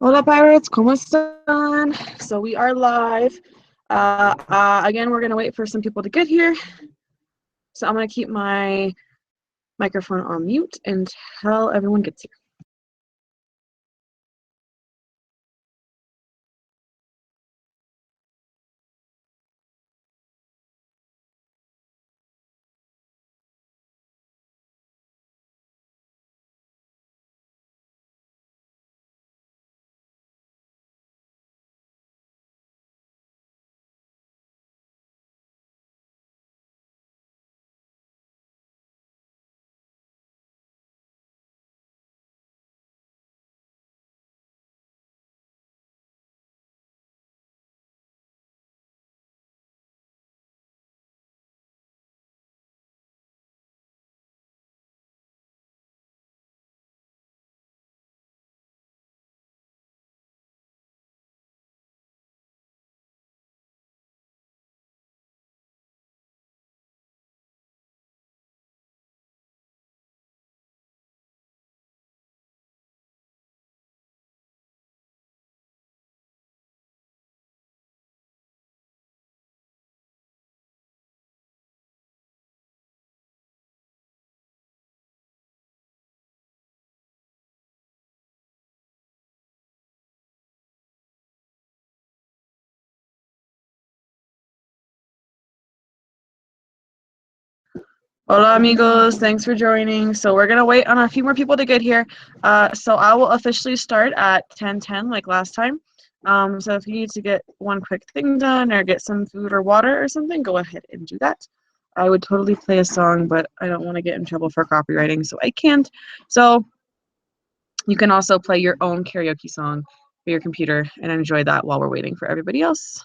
Hola pirates, ¿cómo están? So we are live. Again, we're gonna wait for some people to get here. So I'm gonna keep my microphone on mute until everyone gets here. Hola amigos, thanks for joining. So we're gonna wait on a few more people to get here. So I will officially start at 10:10 like last time. So if you need to get one quick thing done or get some food or water or something, go ahead and do that. I would totally play a song, but I don't want to get in trouble for copywriting, so I can't. So you can also play your own karaoke song for your computer and enjoy that while we're waiting for everybody else.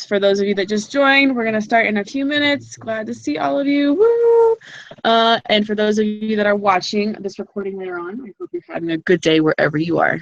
For those of you that just joined, we're going to start in a few minutes. Glad to see all of you. Woo! And for those of you that are watching this recording later on, I hope you're having a good day wherever you are.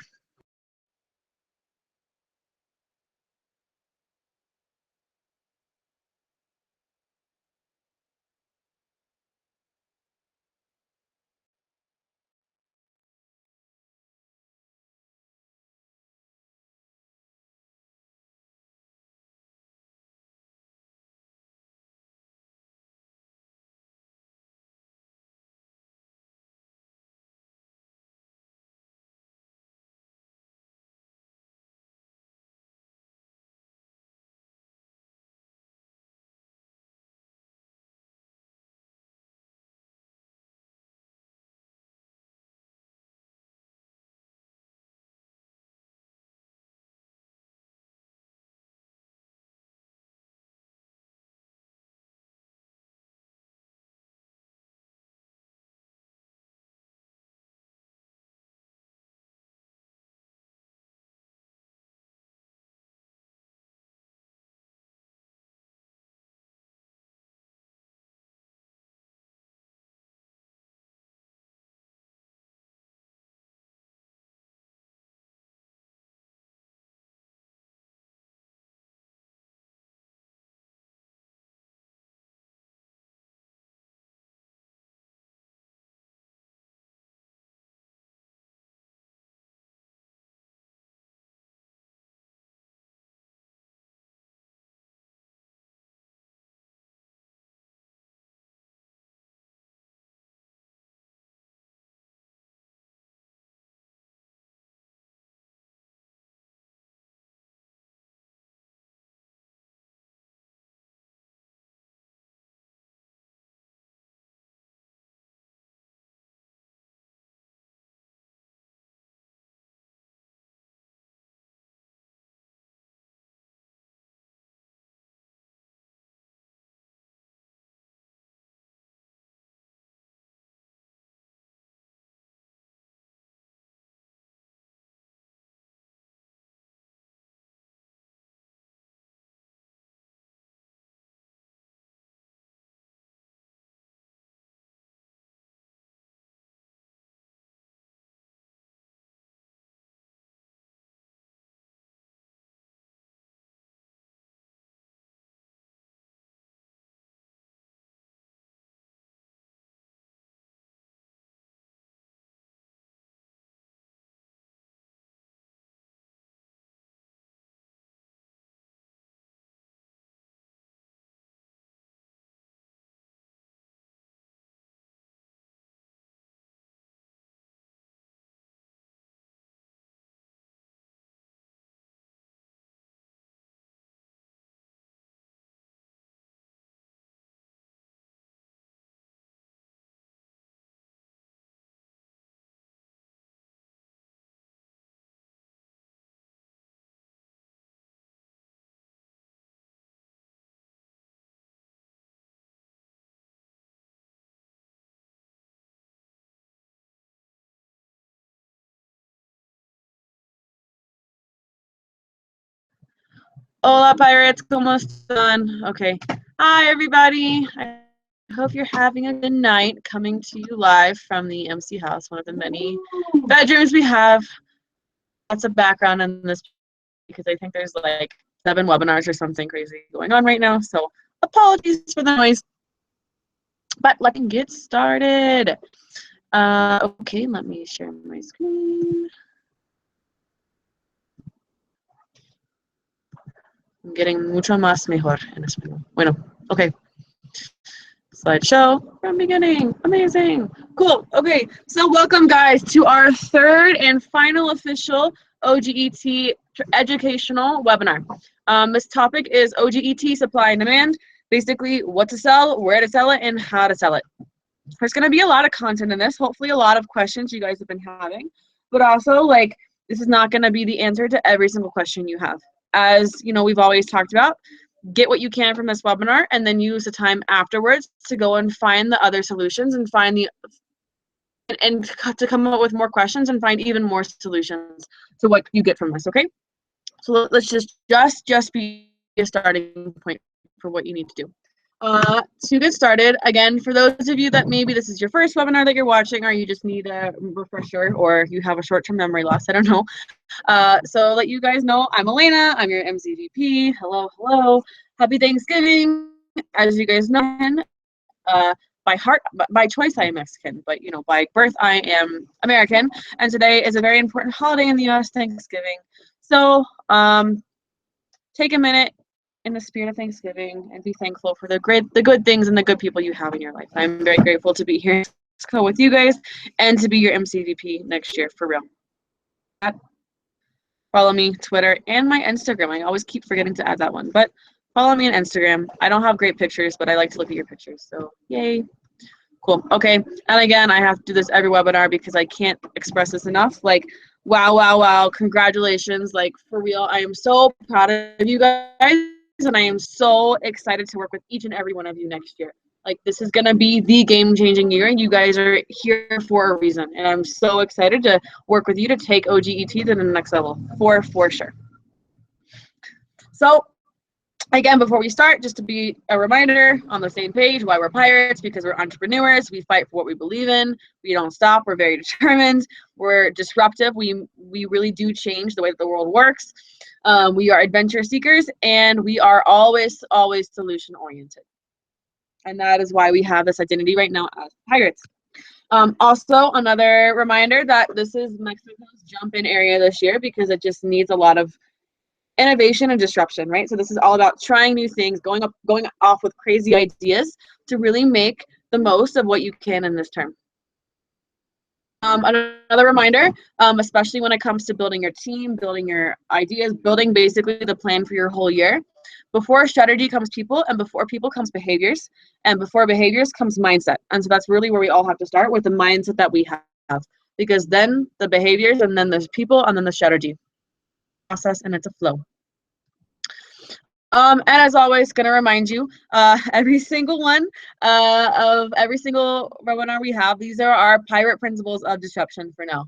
Hola, Pirates. ¿Cómo están? Okay. Hi, everybody. I hope you're having a good night. Coming to you live from the MC house, one of the many bedrooms we have. Lots of background in this because I think there's like 7 webinars or something crazy going on right now. So apologies for the noise. But let's get started. Okay, let me share my screen. I'm getting mucho más mejor en español. Bueno, okay. Slideshow from beginning. Amazing. Cool. Okay, so welcome guys to our third and final official oGET educational webinar. This topic is oGET supply and demand, basically what to sell, where to sell it, and how to sell it. There's going to be a lot of content in this, hopefully a lot of questions you guys have been having, but also like this is not going to be the answer to every single question you have. As you know, we've always talked about, get what you can from this webinar and then use the time afterwards to go and find the other solutions and find the and to come up with more questions and find even more solutions to what you get from this. Okay, so let's just be a starting point for what you need to do. To get started, again, for those of you that maybe this is your first webinar that you're watching, or you just need a refresher, or you have a short-term memory loss, I don't know. So let you guys know, I'm Elena, I'm your MCVP. Hello, hello. Happy Thanksgiving. As you guys know, by heart, by choice, I am Mexican, but you know, by birth, I am American. And today is a very important holiday in the U.S., Thanksgiving. So take a minute in the spirit of Thanksgiving and be thankful for the good things and the good people you have in your life. I'm very grateful to be here with you guys and to be your MCVP next year, for real. Follow me, Twitter, and my Instagram. I always keep forgetting to add that one, but follow me on Instagram. I don't have great pictures, but I like to look at your pictures, so yay. Cool. Okay, and again, I have to do this every webinar because I can't express this enough. Like, wow, wow, wow, congratulations. Like, for real, I am so proud of you guys, and I am so excited to work with each and every one of you next year. Like, this is going to be the game-changing year, and you guys are here for a reason. And I'm so excited to work with you to take oGET to the next level, for sure. So, again, before we start, just to be a reminder, on the same page, why we're pirates, because we're entrepreneurs. We fight for what we believe in. We don't stop. We're very determined. We're disruptive. We really do change the way that the world works. We are adventure seekers, and we are always solution-oriented. And that is why we have this identity right now as pirates. Also, another reminder that this is Mexico's jump-in area this year because it just needs a lot of innovation and disruption, right? So this is all about trying new things, going off with crazy ideas to really make the most of what you can in this term. Another reminder, especially when it comes to building your team, building your ideas, building basically the plan for your whole year. Before strategy comes people, and before people comes behaviors, and before behaviors comes mindset. And so that's really where we all have to start, with the mindset that we have, because then the behaviors, and then there's people, and then the strategy process, and it's a flow. And as always, gonna remind you, every single one of every single webinar we have, these are our pirate principles of disruption for now.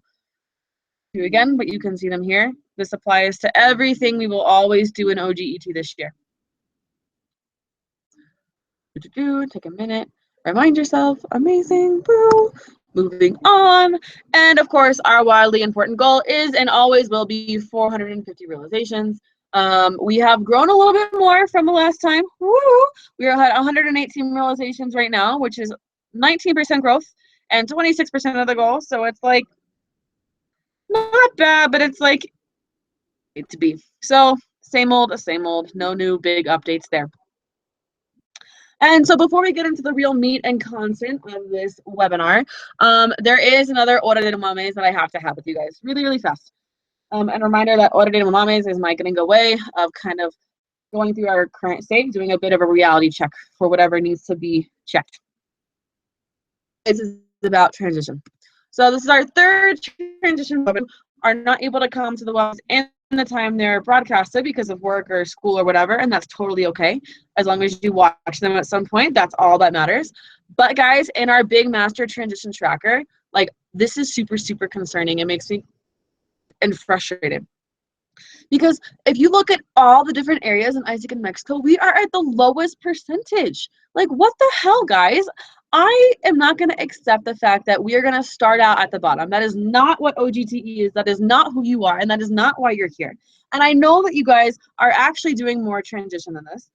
Again, but you can see them here. This applies to everything we will always do in oGET this year. Take a minute, remind yourself, amazing, boo. Moving on, and of course, our wildly important goal is and always will be 450 realizations. We have grown a little bit more from the last time. Woo! We are at 118 realizations right now, which is 19% growth and 26% of the goal. So it's like not bad, but it's like it to be. So same old, no new big updates there. And so before we get into the real meat and content of this webinar, there is another Hora de Mames that I have to have with you guys really, really fast. And a reminder that Hora de Mames is my getting away of kind of going through our current state, doing a bit of a reality check for whatever needs to be checked. This is about transition. So this is our third transition webinar. Are not able to come to the webinars in the time they're broadcasted because of work or school or whatever, and that's totally okay. As long as you watch them at some point, that's all that matters. But guys, in our big master transition tracker, like this is super, super concerning. It makes me frustrated Because if you look at all the different areas in Isaac and Mexico, we are at the lowest percentage. Like, what the hell, guys? I am not going to accept the fact that we are going to start out at the bottom. That is not what OGTE is. That is not who you are, and that is not why you're here. And I know that you guys are actually doing more transition than this.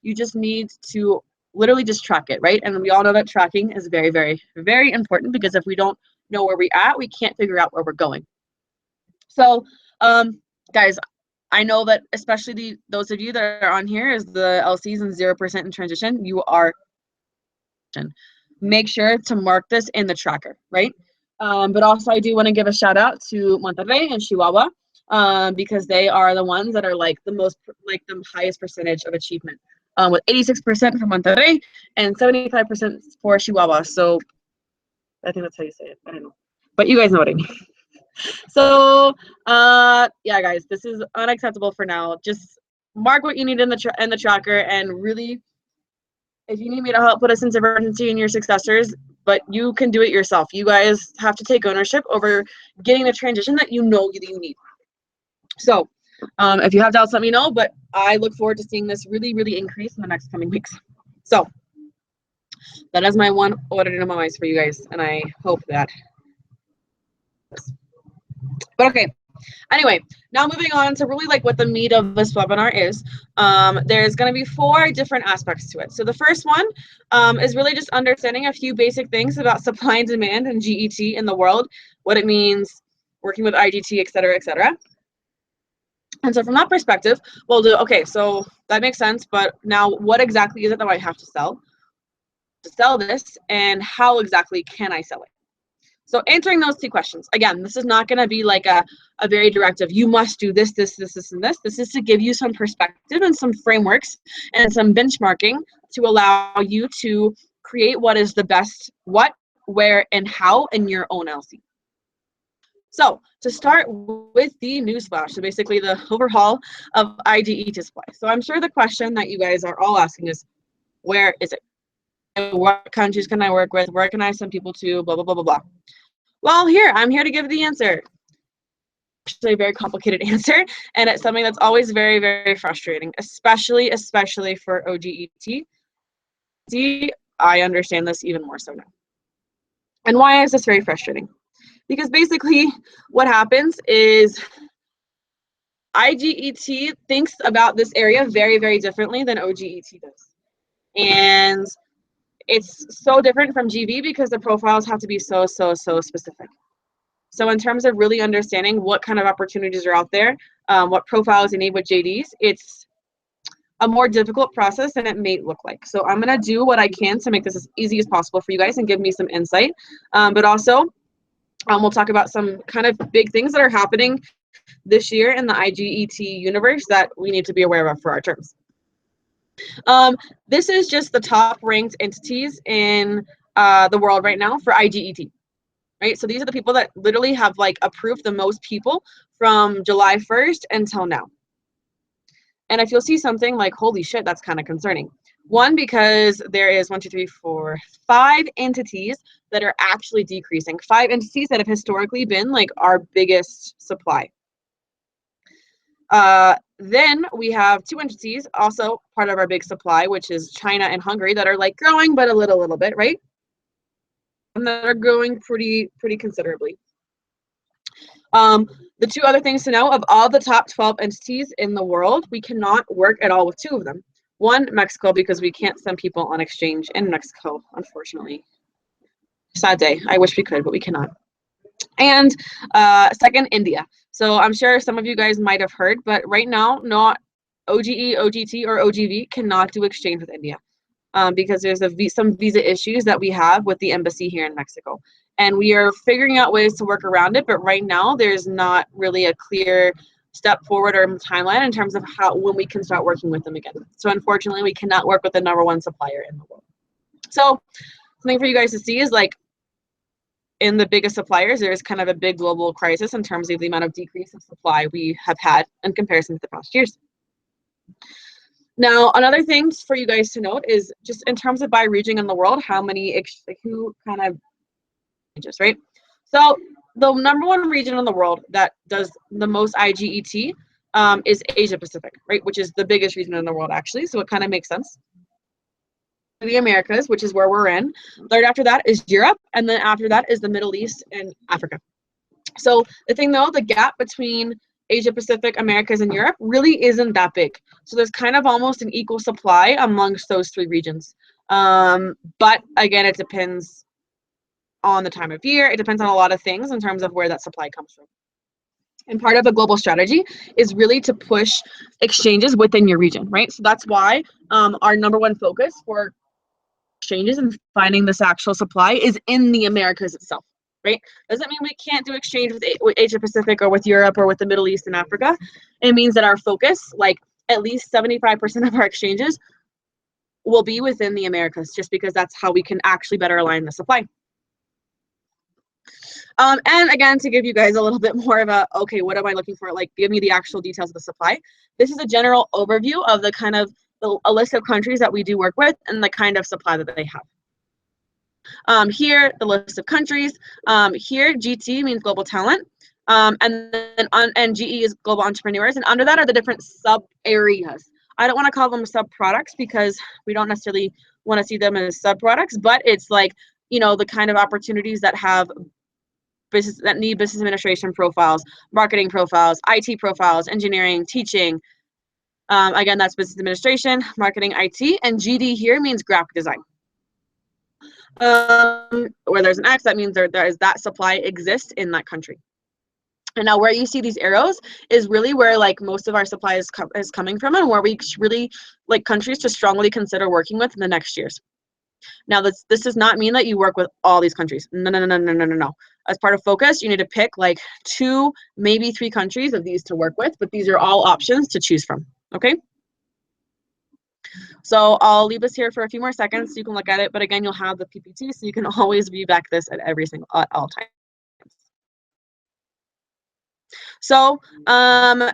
You just need to literally just track it, right? And we all know that tracking is very, very, very important, because if we don't know where we're at, we can't figure out where we're going. So, guys, I know that especially those of you that are on here is the LCs and 0% in transition, you are, make sure to mark this in the tracker, right? But also I do want to give a shout out to Monterrey and Chihuahua, because they are the ones that are like the most, like the highest percentage of achievement, with 86% for Monterrey and 75% for Chihuahua. So I think that's how you say it. I don't know, but you guys know what I mean. So yeah, guys, this is unacceptable for now. Just mark what you need in the tracker, and really, if you need me to help put a sense of urgency in your successors, but you can do it yourself. You guys have to take ownership over getting the transition that you know that you need. So if you have doubts, let me know, but I look forward to seeing this really, really increase in the next coming weeks. So that is my one order to memorize for you guys, and I hope that. But okay, anyway, now moving on to really like what the meat of this webinar is. There's going to be 4 different aspects to it. So the first one is really just understanding a few basic things about supply and demand and GET in the world, what it means, working with IGT, et cetera, et cetera. And so from that perspective, we'll do, okay, so that makes sense, but now what exactly is it that I have to sell this, and how exactly can I sell it? So answering those 2 questions, again, this is not going to be like a very directive, you must do this, this, this, this, and this. This is to give you some perspective and some frameworks and some benchmarking to allow you to create what is the best what, where, and how in your own LC. So to start with the newsflash, so basically the overhaul of IGE display. So I'm sure the question that you guys are all asking is, where is it? What countries can I work with? Where can I send people to? Blah, blah, blah, blah, blah. Well, I'm here to give the answer. Actually a very complicated answer, and it's something that's always very, very frustrating, especially for oGET. I understand this even more so now. And why is this very frustrating? Because basically what happens is IGET thinks about this area very, very differently than oGET does. And it's so different from GV because the profiles have to be so specific. So in terms of really understanding what kind of opportunities are out there, what profiles you need with JDs, it's a more difficult process than it may look like. So I'm going to do what I can to make this as easy as possible for you guys and give me some insight. But also, we'll talk about some kind of big things that are happening this year in the IGET universe that we need to be aware of for our terms. This is just the top ranked entities in the world right now for IGET. Right, so these are the people that literally have like approved the most people from July 1st until now. And if you'll see something like, holy shit, that's kind of concerning. One, because there is 5 entities that are actually decreasing. 5 entities that have historically been like our biggest supply. Then we have 2 entities, also part of our big supply, which is China and Hungary, that are like growing, but a little bit, right? And that are growing pretty considerably. The 2 other things to know, of all the top 12 entities in the world, we cannot work at all with 2 of them. 1, Mexico, because we can't send people on exchange in Mexico, unfortunately. Sad day. I wish we could, but we cannot. And 2nd, India. So I'm sure some of you guys might have heard, but right now, not OGE, oGET, or oGV cannot do exchange with India. Because there's some visa issues that we have with the embassy here in Mexico. And we are figuring out ways to work around it, but right now there's not really a clear step forward or timeline in terms of when we can start working with them again. So unfortunately, we cannot work with the #1 supplier in the world. So something for you guys to see is like in the biggest suppliers, there is kind of a big global crisis in terms of the amount of decrease of supply we have had in comparison to the past years. Now, another thing for you guys to note is just in terms of by region in the world, who kind of changes, right? So the #1 region in the world that does the most IGET is Asia Pacific, right? Which is the biggest region in the world, actually. So it kind of makes sense. The Americas, which is where we're in. Third after that is Europe, and then after that is the Middle East and Africa. So the thing though, the gap between Asia Pacific, Americas, and Europe really isn't that big. So there's kind of almost an equal supply amongst those three regions. But again, it depends on the time of year. It depends on a lot of things in terms of where that supply comes from. And part of a global strategy is really to push exchanges within your region, right? So that's why our number one focus for exchanges and finding this actual supply is in the Americas itself, right? Doesn't mean we can't do exchange with Asia Pacific or with Europe or with the Middle East and Africa. It means that our focus, like at least 75% of our exchanges, will be within the Americas, just because that's how we can actually better align the supply. And again, to give you guys a little bit more of a, okay, what am I looking for? Like, give me the actual details of the supply. This is a general overview of the kind of a list of countries that we do work with and the kind of supply that they have. Here, the list of countries. Here, GT means global talent. And then and GE is global entrepreneurs. And under that are the different sub areas. I don't want to call them sub products because we don't necessarily want to see them as sub products, but it's like, you know, the kind of opportunities that have business that need business administration profiles, marketing profiles, IT profiles, engineering, teaching. Again, that's business administration, marketing, IT, and GD here means graphic design. Where there's an X, that means there is that supply exists in that country. And now where you see these arrows is really where like most of our supply is coming from, and where we really like countries to strongly consider working with in the next years. Now, this does not mean that you work with all these countries. No. As part of focus, you need to pick like 2, maybe 3 countries of these to work with, but these are all options to choose from, okay? So I'll leave this here for a few more seconds so you can look at it, but again, you'll have the PPT, so you can always view back this at all times. So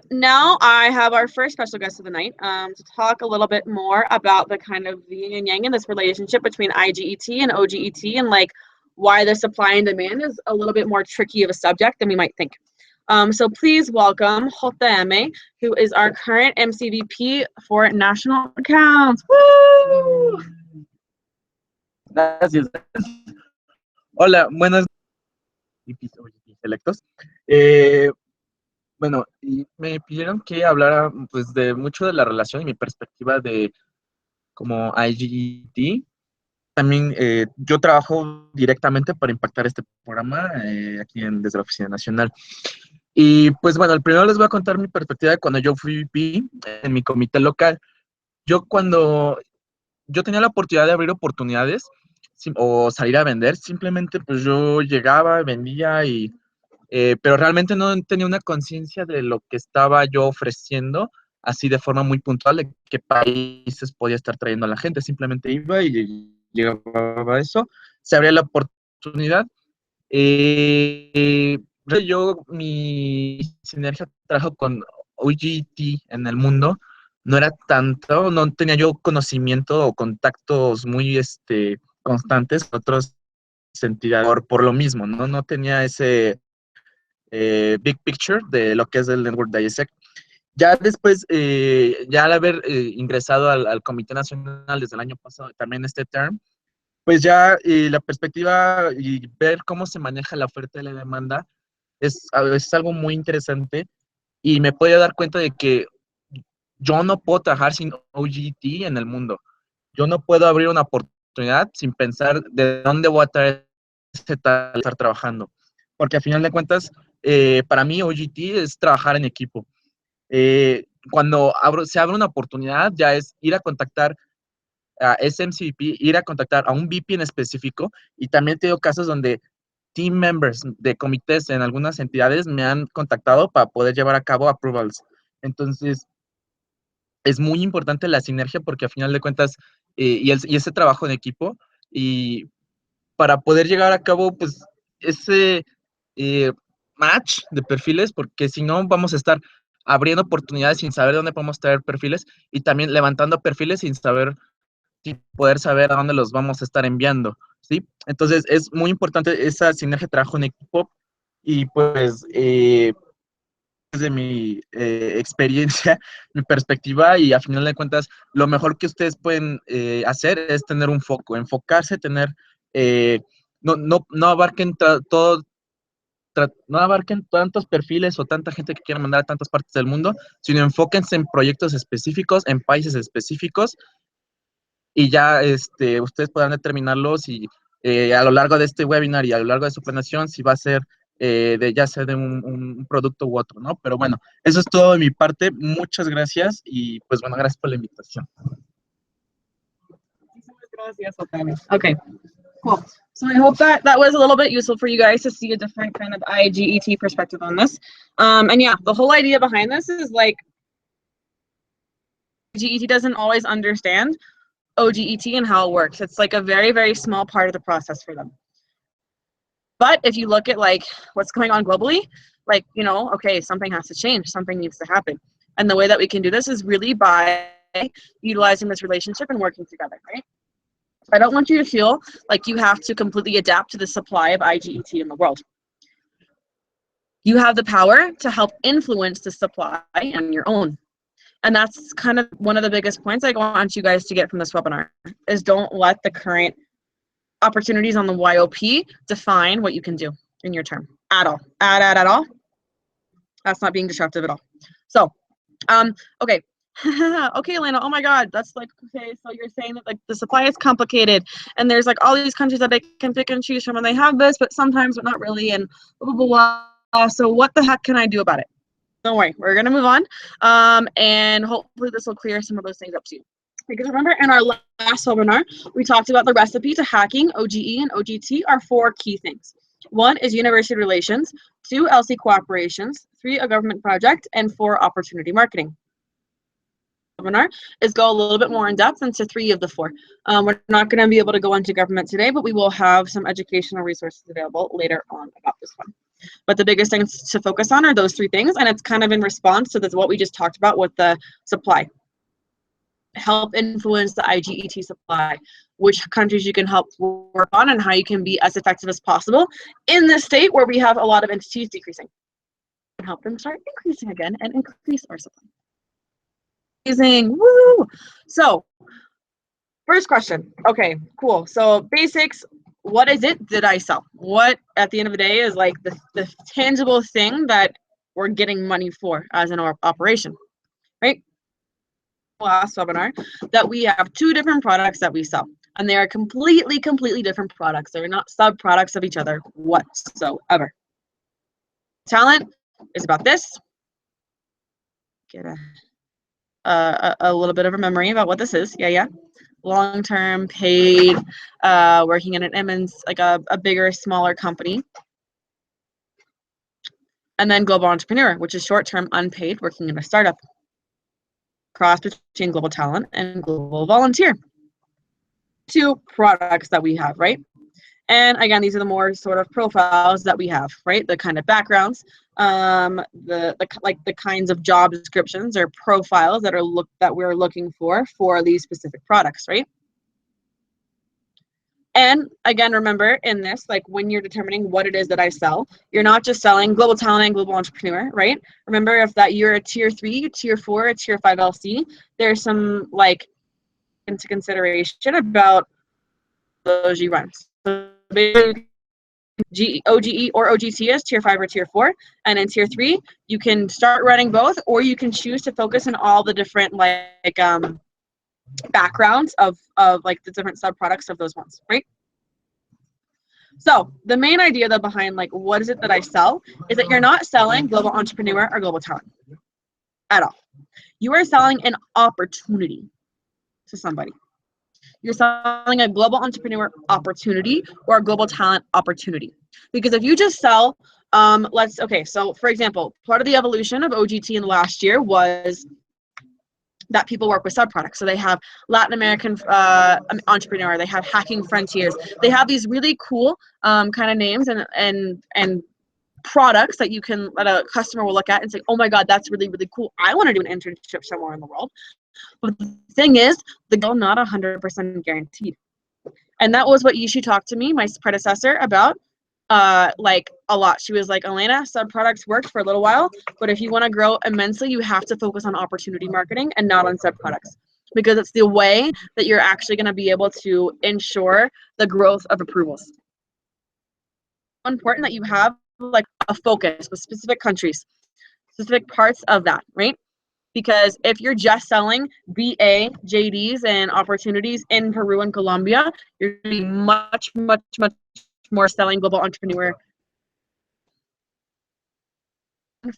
now I have our first special guest of the night to talk a little bit more about the kind of the yin and yang in this relationship between IGET and oGET, and like why the supply and demand is a little bit more tricky of a subject than we might think. So please welcome JM, who is our current MCVP for National Accounts. Woo! Gracias. Hola, buenas selectos. Bueno, y me pidieron que hablara pues de mucho de la relación y mi perspectiva de como IGET. También yo trabajo directamente para impactar este programa aquí desde la Oficina Nacional. Y pues bueno, primero les voy a contar mi perspectiva de cuando yo fui VP en mi comité local. Cuando yo tenía la oportunidad de abrir oportunidades o salir a vender, simplemente pues yo llegaba, vendía pero realmente no tenía una conciencia de lo que estaba yo ofreciendo, así de forma muy puntual, de qué países podía estar trayendo a la gente. Simplemente iba y llegaba a eso, se abría la oportunidad. Mi sinergia de trabajo con oGET en el mundo no era tanto, no tenía yo conocimiento o contactos muy constantes con otros entidades por lo mismo, ¿no? No tenía ese big picture de lo que es el network de ISEC. Ya después, ya al haber ingresado al Comité Nacional desde el año pasado, también este term, pues ya la perspectiva y ver cómo se maneja la oferta y la demanda es algo muy interesante, y me puedo dar cuenta de que yo no puedo trabajar sin oGET en el mundo. Yo no puedo abrir una oportunidad sin pensar de dónde voy a traer ese tal estar trabajando. Porque al final de cuentas, para mí oGET es trabajar en equipo. Cuando se abre una oportunidad, ya es ir a contactar a SMCVP, ir a contactar a un VP en específico, y también tengo casos donde team members de comités en algunas entidades me han contactado para poder llevar a cabo approvals. Entonces, es muy importante la sinergia porque al final de cuentas, y ese trabajo en equipo, y para poder llegar a cabo, pues, ese match de perfiles, porque si no vamos a estar abriendo oportunidades sin saber dónde podemos traer perfiles, y también levantando perfiles sin poder saber a dónde los vamos a estar enviando, ¿sí? Entonces, es muy importante esa sinergia de trabajo en equipo, y pues, desde mi experiencia, mi perspectiva, y a final de cuentas, lo mejor que ustedes pueden hacer es tener un foco, enfocarse, tener, no abarquen todo, no abarquen tantos perfiles o tanta gente que quiera mandar a tantas partes del mundo, sino enfóquense en proyectos específicos, en países específicos, y ya ustedes podrán determinarlos y a lo largo de este webinar y a lo largo de su planeación si va a ser ya sea de un producto u otro, ¿no? Pero bueno, eso es todo de mi parte. Muchas gracias y pues bueno, gracias por la invitación. Okay, cool. So I hope that was a little bit useful for you guys to see a different kind of IGET perspective on this. And yeah, the whole idea behind this is like IGET doesn't always understand oGET and how it works. It's like a very, very small part of the process for them. But if you look at like what's going on globally, like, you know, okay, something has to change, something needs to happen. And the way that we can do this is really by utilizing this relationship and working together, right? I don't want you to feel like you have to completely adapt to the supply of IGET in the world. You have the power to help influence the supply on your own. And that's kind of one of the biggest points I want you guys to get from this webinar, is don't let the current opportunities on the YOP define what you can do in your term at all. At all. That's not being disruptive at all. So, okay. Okay, Elena, oh my God, that's like, okay, so you're saying that like the supply is complicated and there's like all these countries that they can pick and choose from and they have this, but sometimes but not really, and blah, blah, blah. So what the heck can I do about it? Don't worry, we're gonna move on, and hopefully this will clear some of those things up to you. Because remember, in our last webinar, we talked about the recipe to hacking OGE and OGT are 4 key things. 1 is university relations, 2 LC cooperations, 3 a government project, and 4 opportunity marketing. Webinar is go a little bit more in depth into 3 of the 4. We're not going to be able to go into government today, but we will have some educational resources available later on about this one. But the biggest things to focus on are those 3 things, and it's kind of in response to this, what we just talked about with the supply. Help influence the IGET supply, which countries you can help work on, and how you can be as effective as possible in this state where we have a lot of entities decreasing. And help them start increasing again and increase our supply. Amazing, woo! So, first question. Okay, cool. So basics. What is it that I sell? What, at the end of the day, is like the tangible thing that we're getting money for as an operation, right? Last webinar that we have 2 different products that we sell, and they are completely different products. They're not sub products of each other whatsoever. Talent is about this. Get a little bit of a memory about what this is. Yeah. Long-term paid, working in an immense, like a bigger, smaller company. And then global entrepreneur, which is short-term unpaid, working in a startup. Cross between global talent and global volunteer. 2 products that we have, right? And again, these are the more sort of profiles that we have, right? The kind of backgrounds, the kinds of job descriptions or profiles that we're looking for these specific products, right? And again, remember in this, like when you're determining what it is that I sell, you're not just selling global talent and global entrepreneur, right? Remember, if that you're a tier 3, tier 4, a tier 5 LC, there's some like into consideration about those you run. So OGE or OGT is tier 5 or tier 4, and in tier 3 you can start running both, or you can choose to focus on all the different like backgrounds of like the different sub products of those ones, right? So the main idea though behind like what is it that I sell is that you're not selling global entrepreneur or global talent at all. You are selling an opportunity to somebody. You're selling a global entrepreneur opportunity or a global talent opportunity. Because if you just sell, so for example, part of the evolution of OGT in the last year was that people work with sub-products. So they have Latin American entrepreneur, they have hacking frontiers. They have these really cool kind of names and products that a customer will look at and say, oh my God, that's really, really cool. I want to do an internship somewhere in the world. But the thing is, the goal not 100% guaranteed. And that was what Yishi talked to me, my predecessor, about like a lot. She was like, Elena, subproducts worked for a little while, but if you want to grow immensely, you have to focus on opportunity marketing and not on subproducts, because it's the way that you're actually going to be able to ensure the growth of approvals. It's important that you have like a focus with specific countries, specific parts of that, right? Because if you're just selling BA, JDs, and opportunities in Peru and Colombia, you're going to be much, much, much more selling global entrepreneur.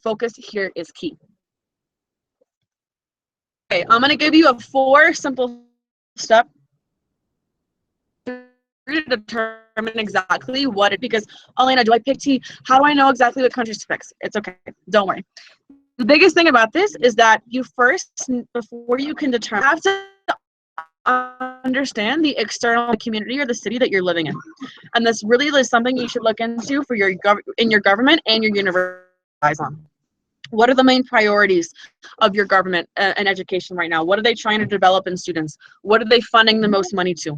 Focus here is key. Okay, I'm going to give you a 4 simple step to determine exactly what it, because Elena, do I pick T? How do I know exactly what countries to pick? It's okay. Don't worry. The biggest thing about this is that you first, before you can determine, have to understand the external community or the city that you're living in. And this really is something you should look into for your in your government and your university on. What are the main priorities of your government and education right now? What are they trying to develop in students? What are they funding the most money to?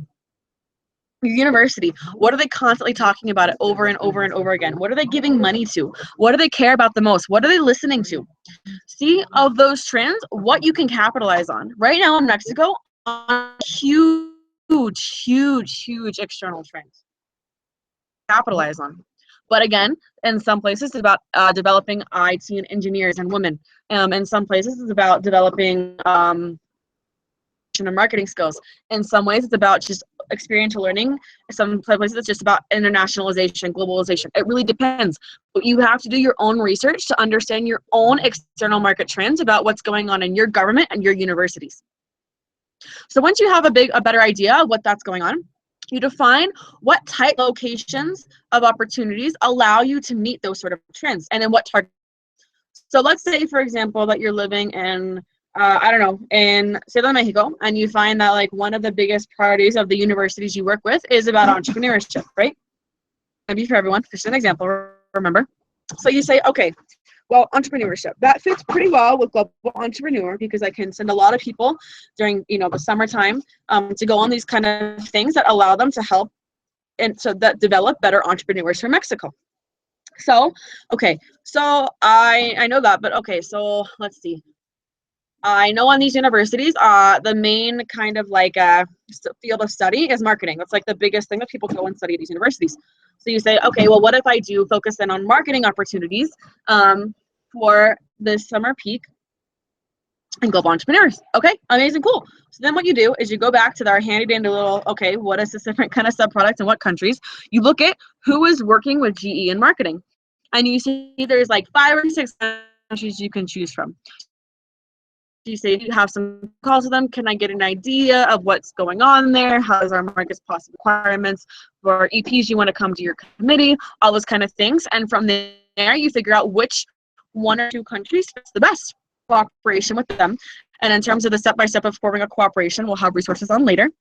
Your university, what are they constantly talking about it over and over and over again? What are they giving money to? What do they care about the most? What are they listening to? See, of those trends, what you can capitalize on. Right now in Mexico, huge external trends. Capitalize on. But again, in some places it's about developing IT and engineers and women. In some places it's about developing and marketing skills. In some ways it's about just experiential learning. Some places it's just about internationalization, globalization. It really depends. But you have to do your own research to understand your own external market trends about what's going on in your government and your universities. So once you have a better idea of what that's going on, you define what type locations of opportunities allow you to meet those sort of trends, and then what target. So let's say, for example, that you're living in, I don't know, in Ciudad de Mexico, and you find that like one of the biggest priorities of the universities you work with is about entrepreneurship, right? Maybe for everyone, just an example, remember. So you say, okay, well, entrepreneurship, that fits pretty well with global entrepreneur, because I can send a lot of people during, the summertime to go on these kind of things that allow them to help and so that develop better entrepreneurs from Mexico. So, okay, so I know that, but okay, so let's see. I know on these universities, the main kind of like field of study is marketing. That's like the biggest thing that people go and study at these universities. So you say, okay, well, what if I do focus in on marketing opportunities for this summer peak and global entrepreneurs? Okay, amazing, cool. So then what you do is you go back to our handy dandy little, okay, what is this different kind of subproducts and what countries? You look at who is working with GE in marketing. And you see there's like 5 or 6 countries you can choose from. You say you have some calls with them. Can I get an idea of what's going on there? How is our market's possible requirements for EPs you want to come to your committee? All those kind of things. And from there, you figure out which 1 or 2 countries fits the best. Cooperation with them. And in terms of the step-by-step of forming a cooperation, we'll have resources on later.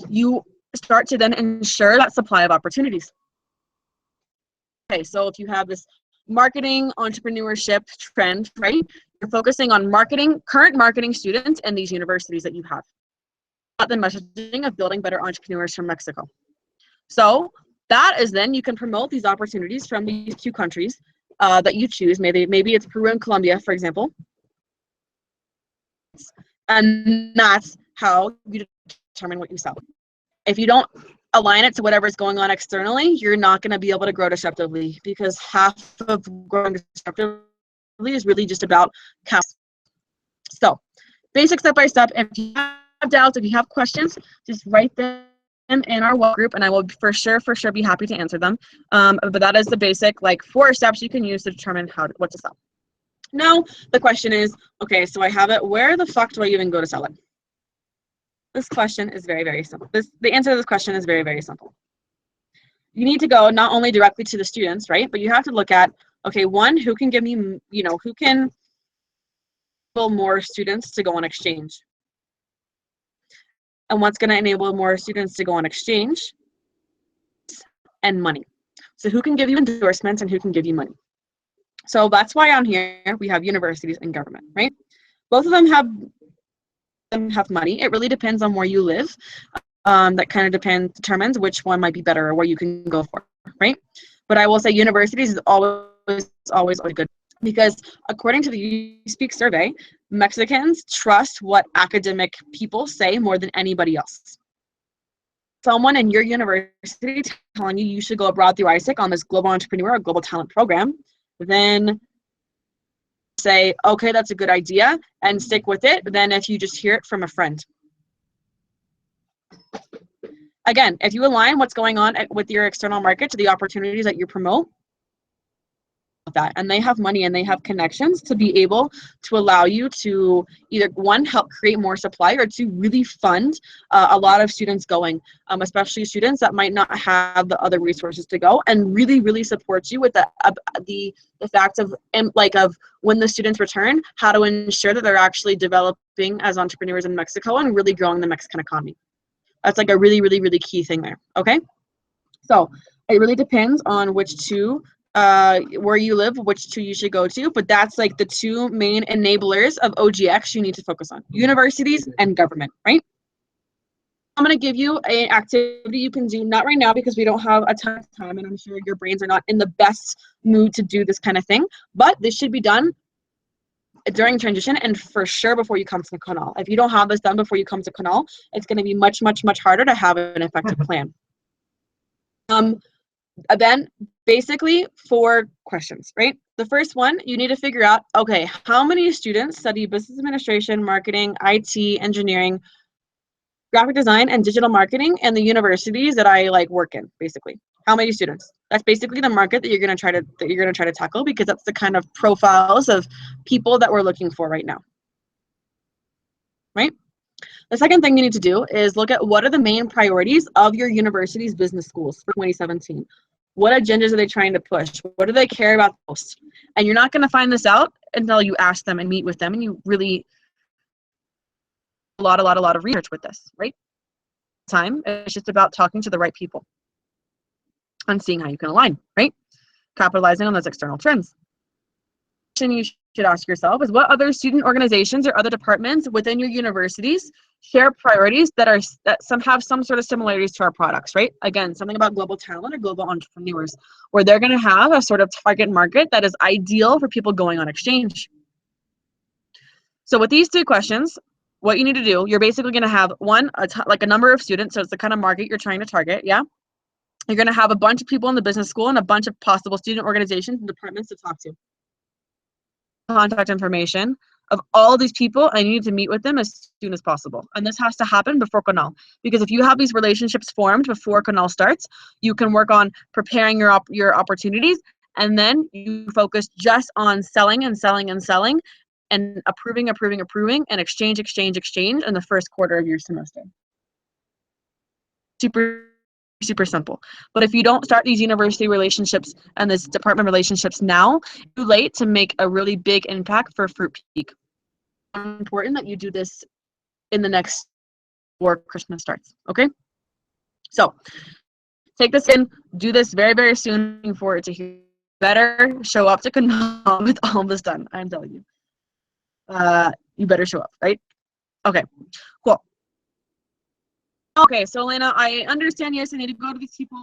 You start to then ensure that supply of opportunities. Okay, so if you have this marketing entrepreneurship trend, right? You're focusing on current marketing students in these universities that you have. Not the messaging of building better entrepreneurs from Mexico. So that is then you can promote these opportunities from these 2 countries that you choose. Maybe it's Peru and Colombia, for example. And that's how you determine what you sell. If you don't align it to whatever's going on externally, you're not going to be able to grow disruptively, because half of growing disruptively is really just about cost. So basic step-by-step. If you have doubts, if you have questions, just write them in our WhatsApp group, and I will for sure be happy to answer them. But that is the basic 4 steps you can use to determine what to sell. Now the question is, okay, so I have it. Where the fuck do I even go to sell it? This question is very, very simple. The answer to this question is very, very simple. You need to go not only directly to the students, right? But you have to look at, okay, 1, who can give me, who can enable more students to go on exchange? And what's going to enable more students to go on exchange? And money. So who can give you endorsements and who can give you money? So that's why on here we have universities and government, right? Both of them have money. It really depends on where you live. that kind of determines which one might be better or where you can go for, right? But I will say universities is always good, because according to the USpeak survey, Mexicans trust what academic people say more than anybody else. Someone in your university telling you should go abroad through ISEC on this global entrepreneur or global talent program, then say, okay, that's a good idea, and stick with it, than if you just hear it from a friend. Again, if you align what's going on with your external market to the opportunities that you promote, that, and they have money and they have connections to be able to allow you to either, one, help create more supply, or two, really fund a lot of students going, especially students that might not have the other resources to go, and really support you with the fact of when the students return, how to ensure that they're actually developing as entrepreneurs in Mexico and really growing the Mexican economy. That's like a really key thing there. Okay, so it really depends on which two where you live, which two you should go to, but that's like the two main enablers of OGX you need to focus on: universities and government, right? I'm going to give you an activity you can do, not right now because we don't have a ton of time, and I'm sure your brains are not in the best mood to do this kind of thing, but this should be done during transition and for sure before you come to Canal. If you don't have this done before you come to Canal, it's going to be much harder to have an effective plan. Then basically 4 questions, right? The first one, you need to figure out, okay, how many students study business administration, marketing, IT, engineering, graphic design, and digital marketing in the universities that I work in, basically. How many students? That's basically the market that you're going to try to tackle, because that's the kind of profiles of people that we're looking for right now. Right? The second thing you need to do is look at what are the main priorities of your university's business schools for 2017. What agendas are they trying to push? What do they care about most? And you're not going to find this out until you ask them and meet with them, and you really a lot of research with this, right? Time, it's just about talking to the right people and seeing how you can align, right? Capitalizing on those external trends. You should ask yourself is, what other student organizations or other departments within your universities share priorities that have some sort of similarities to our products, right? Again, something about global talent or global entrepreneurs, where they're going to have a sort of target market that is ideal for people going on exchange. So with these 2 questions, what you need to do, you're basically going to have a number of students, so it's the kind of market you're trying to target, yeah? You're going to have a bunch of people in the business school and a bunch of possible student organizations and departments to talk to. Contact information of all these people, and you need to meet with them as soon as possible. And this has to happen before Canal, because if you have these relationships formed before Canal starts, you can work on preparing your opportunities, and then you focus just on selling and approving and exchange in the first quarter of your semester. Super simple. But if you don't start these university relationships and this department relationships now, it's too late to make a really big impact for Fruit Peak. It's important that you do this in the next before Christmas starts, okay? So take this in, do this very soon. Looking forward to hear. Better show up to Canal with all this done, I'm telling you. You better show up, right? Okay, cool. Okay, so Elena, I understand, yes, I need to go to these people.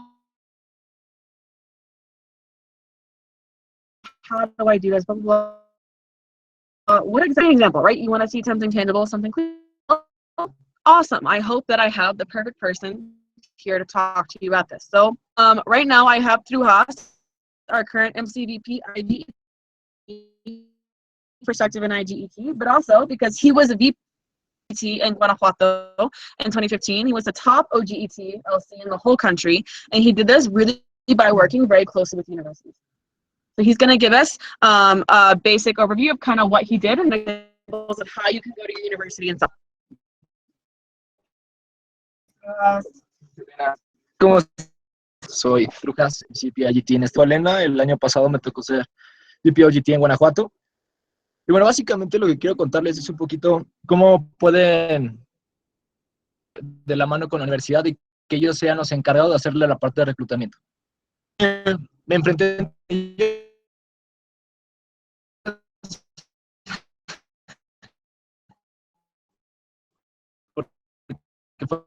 How do I do this? Blah, blah, blah. What exact example, right? You want to see something tangible, something clear. Awesome. I hope that I have the perfect person here to talk to you about this. So right now I have Trujas, our current MCVP IGET, perspective in IGET, but also because he was a VP in Guanajuato in 2015. He was the top oGET LC in the whole country, and he did this really by working very closely with universities. So he's going to give us a basic overview of kind of what he did and examples of how you can go to your university and stuff. ¿Cómo soy Trujas, VP OGT en esta Elena? El año pasado me tocó ser VP OGT en Guanajuato. Y bueno, básicamente lo que quiero contarles es un poquito cómo pueden, de la mano con la universidad, y que ellos sean los encargados de hacerle la parte de reclutamiento. Me enfrenté que fue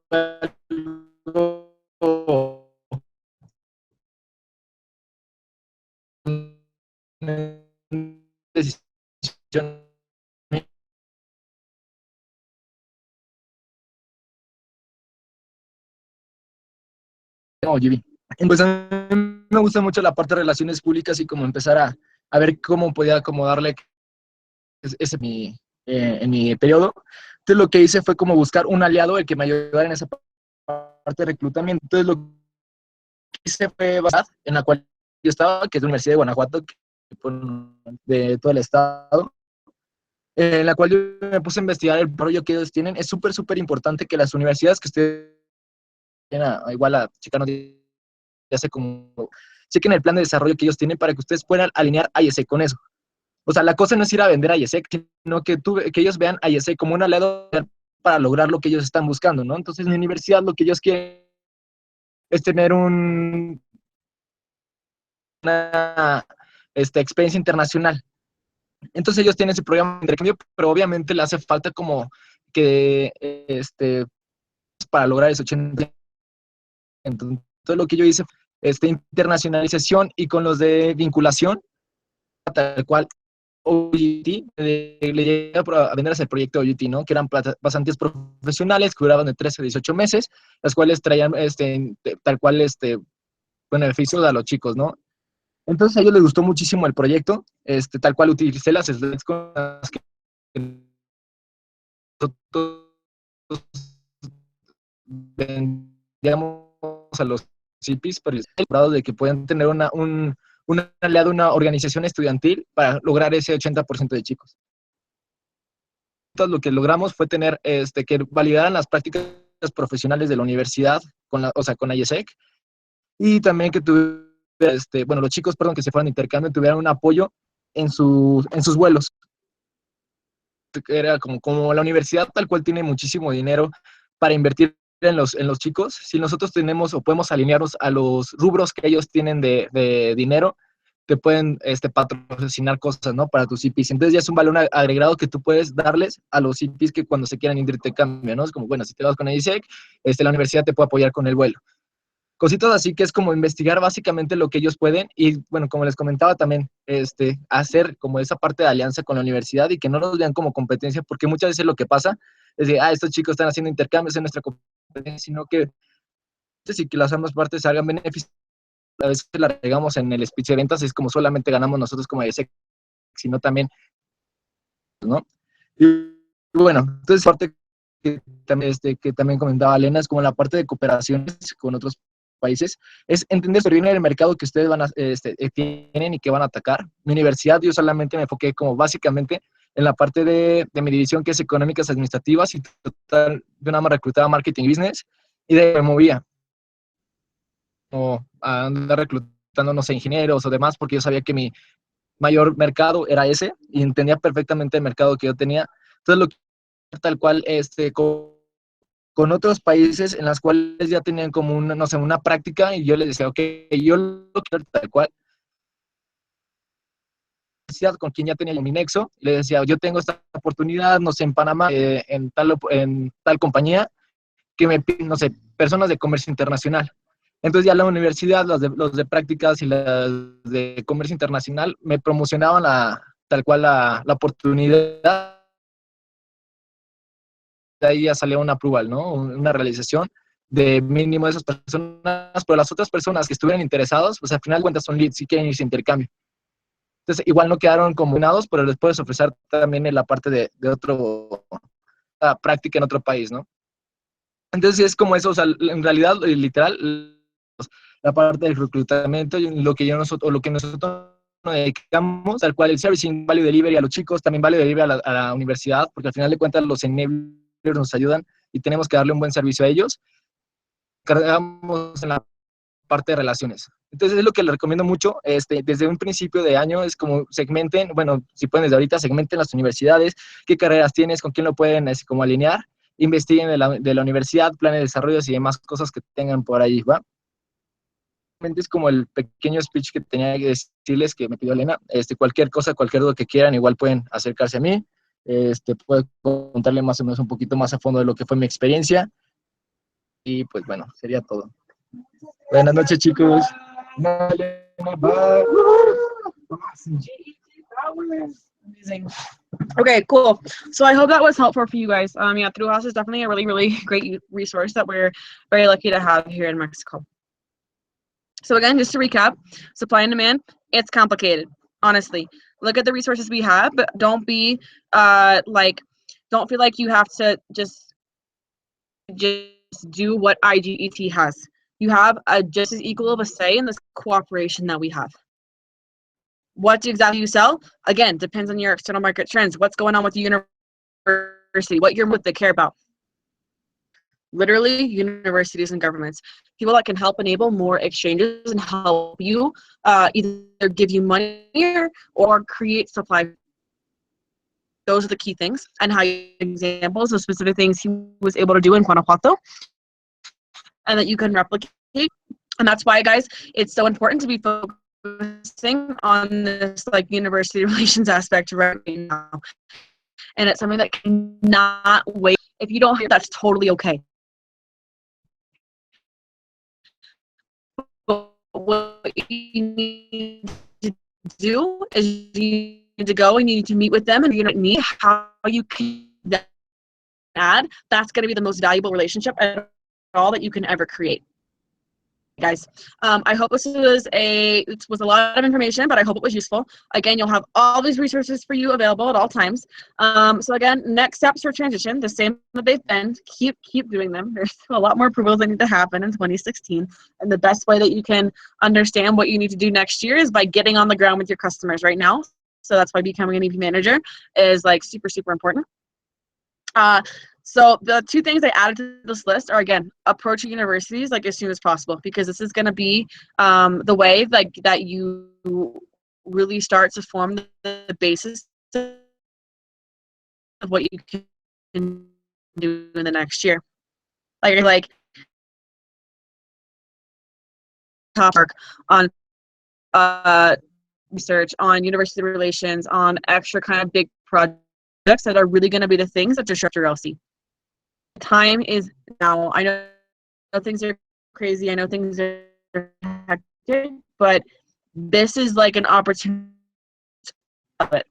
decisión. No, Jimmy. Pues a mí me gusta mucho la parte de relaciones públicas y como empezar a ver cómo podía acomodarle ese en mi periodo. Entonces lo que hice fue como buscar un aliado, el que me ayudara en esa parte de reclutamiento. Entonces lo que hice fue en la cual yo estaba, que es la Universidad de Guanajuato, que, de todo el estado, en la cual yo me puse a investigar el rollo que ellos tienen. Es súper, súper importante que las universidades que ustedes igual a Chicano ya sé como chequen el plan de desarrollo que ellos tienen para que ustedes puedan alinear a IESEC con eso. O sea, la cosa no es ir a vender a IESEC, sino que ellos vean a IESEC como un aliado para lograr lo que ellos están buscando, ¿no? Entonces, en la universidad lo que ellos quieren es tener una experiencia internacional. Entonces, ellos tienen ese programa de intercambio, pero obviamente le hace falta como que para lograr ese 80%. Entonces, lo que yo hice internacionalización y con los de vinculación, tal cual oGET, le llegué a vender el proyecto oGET, ¿no? Que eran pasantías profesionales que duraban de 13 a 18 meses, las cuales traían tal cual beneficios a los chicos, ¿no? Entonces a ellos les gustó muchísimo el proyecto, tal cual utilicé las slides con las que nosotros vendíamos a los CPs, pero el grado de que puedan tener un aliado, una organización estudiantil para lograr ese 80% de chicos. Lo que logramos fue tener que validaran las prácticas profesionales de la universidad, o sea, con la IESEC, y también que tuvieran, bueno, los chicos, perdón, que se fueran de intercambio, tuvieran un apoyo en sus vuelos. Era como la universidad tal cual tiene muchísimo dinero para invertir en los chicos, si nosotros tenemos o podemos alinearnos a los rubros que ellos tienen de dinero, te pueden patrocinar cosas, ¿no? Para tus CPs. Entonces ya es un valor agregado que tú puedes darles a los CPs que cuando se quieran ir de intercambio, ¿no? Es como, bueno, si te vas con el ISEC, la universidad te puede apoyar con el vuelo. Cositas así que es como investigar básicamente lo que ellos pueden y, bueno, como les comentaba también, hacer como esa parte de alianza con la universidad y que no nos vean como competencia, porque muchas veces lo que pasa es de, estos chicos están haciendo intercambios en nuestra competencia, sino que sí que las ambas partes salgan beneficios. A veces la regamos en el speech de ventas, es como solamente ganamos nosotros como ISEC, sino también, ¿no? Y bueno, entonces parte que también comentaba Elena es como la parte de cooperaciones con otros países, es entender sobre el mercado que ustedes van a, tienen y que van a atacar. Mi universidad, yo solamente me enfoqué como básicamente en la parte de mi división, que es económicas administrativas, y total, yo nada más reclutaba marketing y business, y de ahí me movía, o a andar reclutando, no sé, ingenieros o demás, porque yo sabía que mi mayor mercado era ese, y entendía perfectamente el mercado que yo tenía. Entonces, lo que tal cual, con otros países en las cuales ya tenían como una, no sé, una práctica, y yo les decía, ok, yo lo quiero tal cual, con quien ya tenía mi nexo, le decía, yo tengo esta oportunidad, no sé, en Panamá, en tal compañía, que me piden, no sé, personas de comercio internacional. Entonces ya la universidad, los de prácticas y las de comercio internacional, me promocionaban tal cual la oportunidad. De ahí ya salía una approval, ¿no? Una realización de mínimo de esas personas, pero las otras personas que estuvieran interesadas, pues al final de cuentas son leads y quieren irse intercambio. Entonces, igual no quedaron combinados, pero les puedes ofrecer también en la parte de otro, práctica en otro país, ¿no? Entonces, es como eso, o sea, en realidad, literal, la parte del reclutamiento, lo que nosotros nos dedicamos, tal cual el servicing, value delivery a los chicos, también value delivery a la universidad, porque al final de cuentas los enablers nos ayudan y tenemos que darle un buen servicio a ellos. Cargamos en la parte de relaciones. Entonces es lo que les recomiendo mucho, desde un principio de año es como segmenten, bueno, si pueden desde ahorita, segmenten las universidades, qué carreras tienes, con quién lo pueden como alinear, investiguen de la universidad, planes de desarrollo y demás cosas que tengan por ahí, ¿va? Es como el pequeño speech que tenía que decirles que me pidió Elena. Cualquier cosa, cualquier duda que quieran, igual pueden acercarse a mí. Puedo contarle más o menos un poquito más a fondo de lo que fue mi experiencia. Y pues bueno, sería todo. Buenas noches, chicos. Bye. Amazing. Okay, cool. So I hope that was helpful for you guys. Yeah, Thruhouse is definitely a really, really great resource that we're very lucky to have here in Mexico. So again, just to recap, supply and demand, it's complicated, honestly. Look at the resources we have, but don't be don't feel like you have to just do what IGET has. You have just as equal of a say in this cooperation that we have. What exactly you sell, again, depends on your external market trends. What's going on with the university, what they care about. Literally, universities and governments, people that can help enable more exchanges and help you either give you money or create supply. Those are the key things, and how examples of specific things he was able to do in Guanajuato and that you can replicate. And that's why, guys, it's so important to be focusing on this university relations aspect right now. And it's something that cannot wait. If you don't hear, that's totally okay. But what you need to do is you need to go and you need to meet with them, and you're going to need how you can add. That's going to be the most valuable relationship at all that you can ever create. Guys, I hope this was a lot of information, but I hope it was useful. Again, you'll have all these resources for you available at all times. So again, next steps for transition, the same that they've been. Keep doing them. There's a lot more approvals that need to happen in 2016, and the best way that you can understand what you need to do next year is by getting on the ground with your customers right now. So that's why becoming an EP manager is super important. So the two things I added to this list are, again, approaching universities as soon as possible, because this is going to be the way that you really start to form the basis of what you can do in the next year. Topic on research, on university relations, on extra kind of big projects that are really going to be the things that disrupt your LC. Time is now. I know things are crazy. I know things are hectic, but this is an opportunity of it.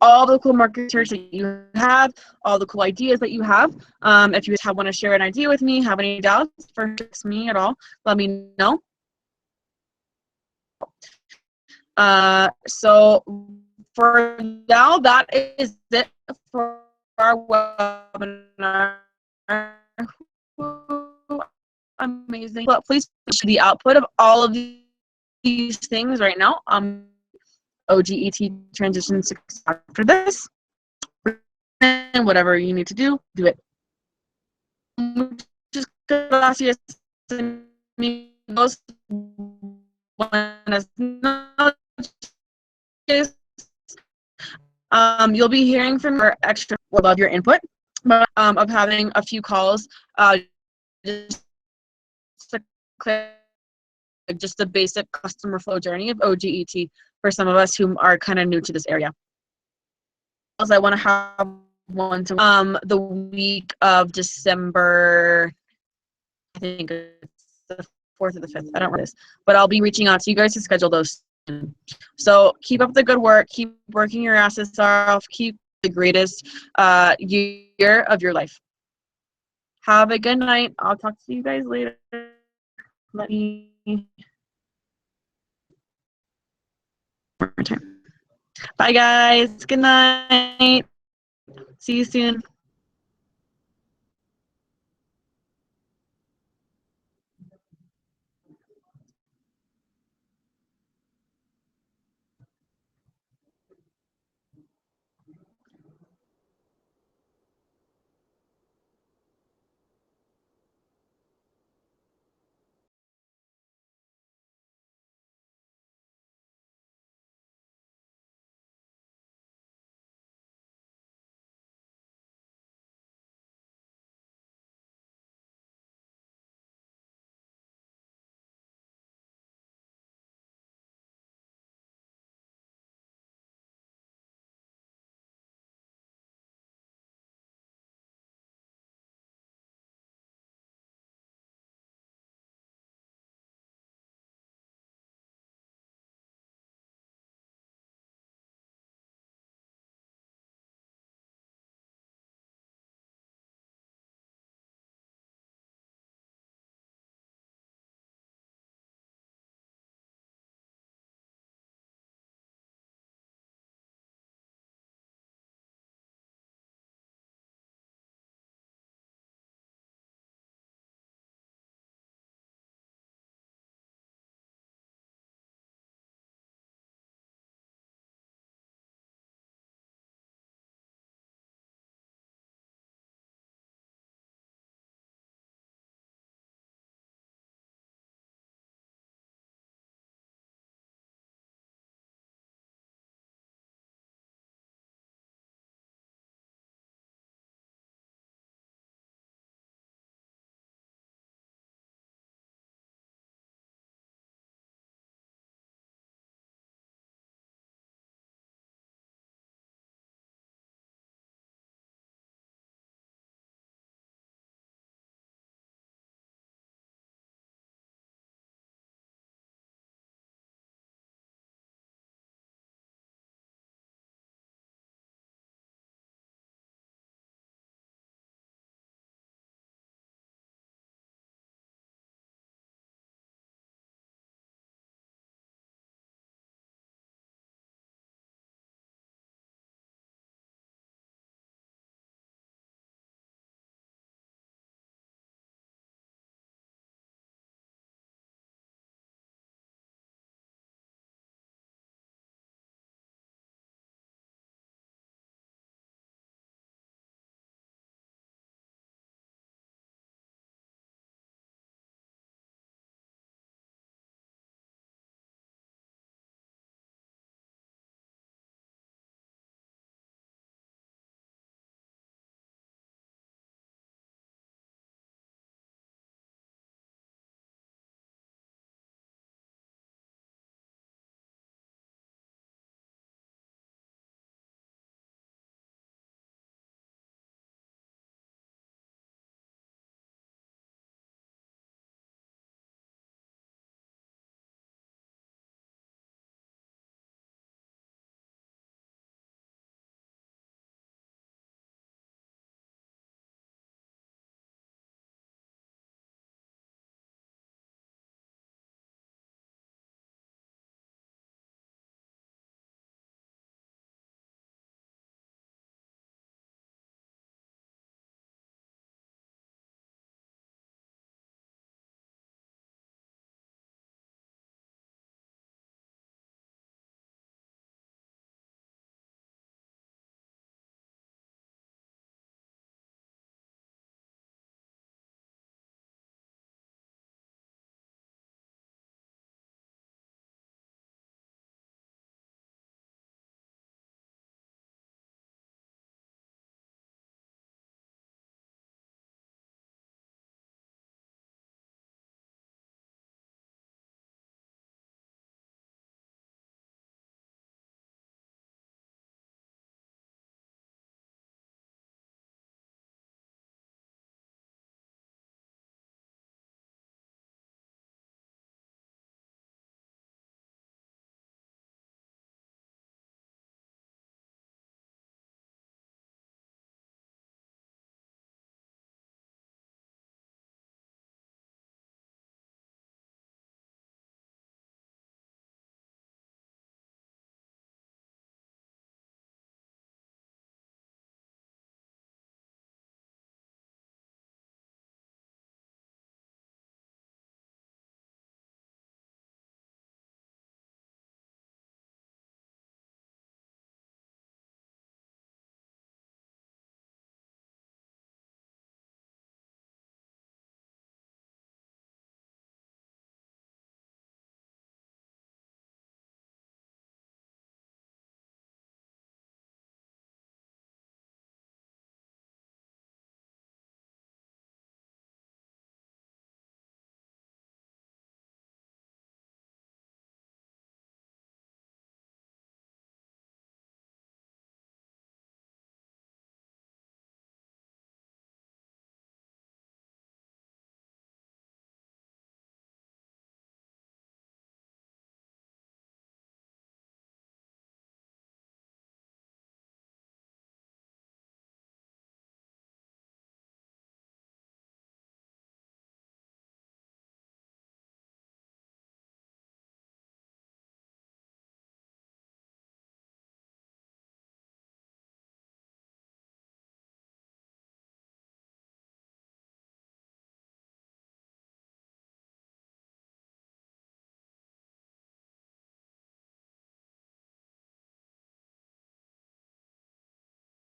All the cool market research that you have, all the cool ideas that you have. If you want to share an idea with me, have any doubts, text me at all, let me know. So for now, that is it for our webinar. Amazing. But please see the output of all of these things right now. oGET transition success after this. And whatever you need to do, do it. Muchas gracias, amigos. Buenas noches. You'll be hearing from our extra. We love your input of having a few calls. Just the basic customer flow journey of oGET for some of us who are kind of new to this area. I want to have one the week of December. I think it's the 4th or the 5th. I don't know this, but I'll be reaching out to you guys to schedule those. So keep up the good work. Keep working your asses off. Keep the greatest year of your life. Have a good night. I'll talk to you guys later. Let me. Bye, guys. Good night. See you soon.